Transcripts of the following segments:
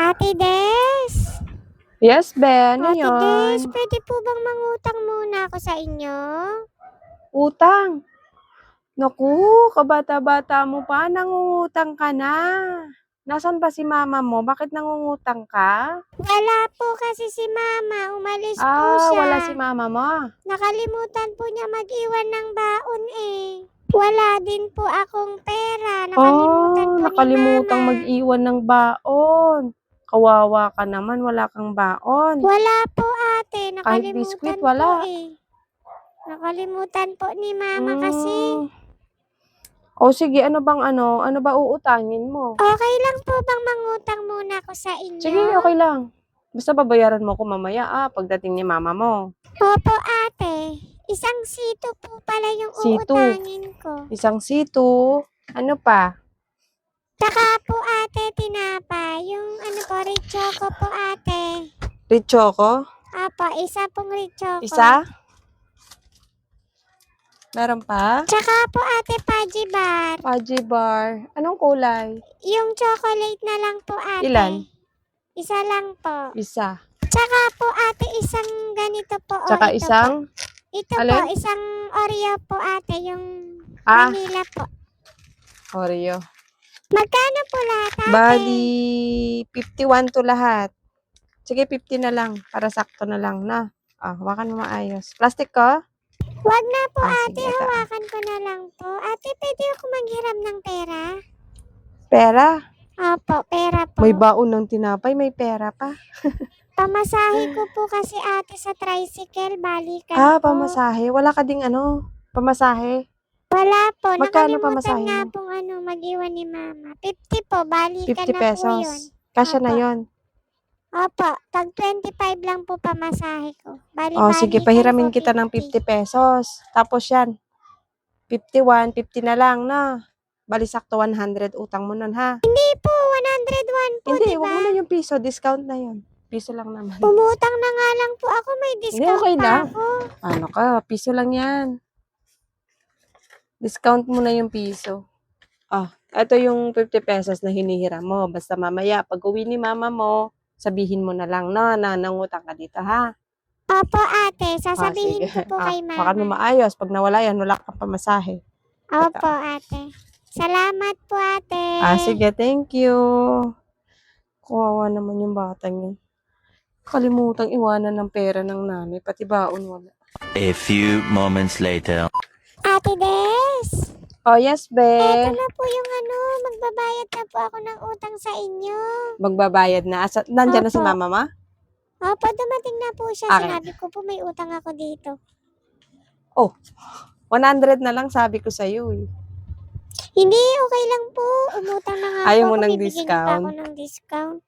Ate Des! Yes, be. Ano Ate Des, yun? pwede po bang mangutang muna ako sa inyo? Utang. Naku, kabata-bata mo pa, nangungutang ka na. Nasaan ba si mama mo? Bakit nangungutang ka? Wala po kasi si Mama. Umalis po siya. Wala si mama mo. Nakalimutan po niya mag-iwan ng baon eh. Wala din po akong pera. Nakalimutan po ni Nakalimutang Mama. mag-iwan ng baon. Kawawa ka naman, wala kang baon. Wala po ate. Kahit Nakalimutan biskwit, po wala. eh. Nakalimutan po ni Mama kasi. O sige, ano ba uutangin mo? Okay lang po bang mangutang muna ako sa inyo? Sige, okay lang. Basta babayaran mo ko mamaya pagdating ni mama mo. Opo ate. Isang sito po pala yung Sito. uutangin ko. Isang sito. Ano pa? Tsaka po ate, tinapay. Yung ano po, Richoco po ate. Richoco? Apo, isa pong Richoco. Isa? Meron pa? Tsaka po ate, Paji Bar. Paji bar. Anong kulay? Yung chocolate na lang po ate. Ilan? Isa lang po. Isa. Tsaka po ate, isang ganito po. Tsaka ito isang? Po. Ito po, Alin? isang Oreo po ate. Yung Ah. vanilla po. Oreo. Magkano po lahat ate? Bali, 51 to lahat. Sige, 50 na lang. Para sakto na lang na. Hawakan mo maayos. Plastic ko? Wag na po ate, Sige, ito. hawakan ko na lang po. Ate, pwede ako manghiram ng pera? Pera? Opo, pera po. May baon ng tinapay, may pera pa. Pamasahe ko po kasi ate sa tricycle, balikan po. Pamasahe. Wala ka ding pamasahe. Wala po, Magkano nakalimutan pamasahe nga mo? pong mag-iwan ni Mama. 50 po, balikan 50 na po yun. pesos. Kasya na Opo. yon. Opo, tag 25 lang po pamasahe ko. Sige, pahiramin kita ng 50 pesos. Tapos yan, 51, 50 na lang na. Bali sakto 100 utang mo nun ha. Hindi po, 101 po, Hindi, diba? wag mo na yung piso. Discount na yun. Piso lang naman. Umutang na nga lang po ako, may discount okay pa lang. ako. Ano ka, piso lang yan. Discount mo na yung piso. Ito yung 50 pesos na hinihiram mo. Basta mamaya, pag uwi ni mama mo, sabihin mo na lang na nangutang ka dito ha. Opo ate, sasabihin Sige. ko po kay Mama. Hawakan mo maayos. Pag nawala yan, wala kang pamasahe. Opo ate. Salamat po ate. Sige, thank you. Kawawa naman yung batang yun. Kalimutang iwanan ng pera ng nanay, pati baon wala. A few moments later. Ate Des, Yes, be. eto na po yung magbabayad na po ako ng utang sa inyo. Magbabayad na. Nandyan na si Opo. mama ma? Opo, dumating na po siya. Okay. Sinabi ko po may utang ako dito. 100 na lang sabi ko sa'yo eh. Hindi, okay lang po. Umutang na nga Ayaw po mo ako. ng Bibigyan niyo pa ako discount? ng discount.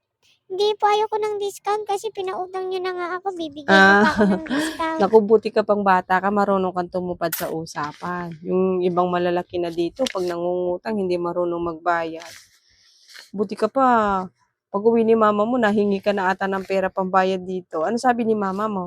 Hindi po, ayoko ng discount kasi pinautang niyo na nga ako. Bibigyan niyo pa ako ng discount. Naku, buti ka pang bata ka, marunong kang tumupad sa usapan. Yung ibang malalaki na dito, pag nangungutang, hindi marunong magbayad. Buti ka pa. Pag uwi ni mama mo, nahingi ka na ata ng pera pambayad dito. Ano sabi ni mama mo?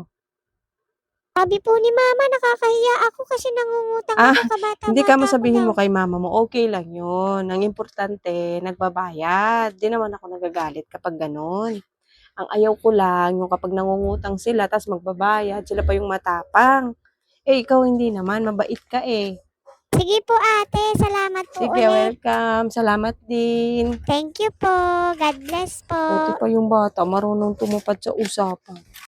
Sabi po ni Mama, nakakahiya ako kasi nangungutang ako kabata-bata. Hindi ka ko masabihin daw. mo kay mama mo, okay lang yun. Ang importante, nagbabayad. Di naman ako nagagalit kapag ganun. Ang ayaw ko lang, yung kapag nangungutang sila, tas magbabayad, sila pa yung matapang. Ikaw hindi naman, mabait ka eh. Sige po ate, salamat po Sige, ulit. welcome. Salamat din. Thank you po. God bless po. Buti pa yung bata, marunong tumupad sa usapan.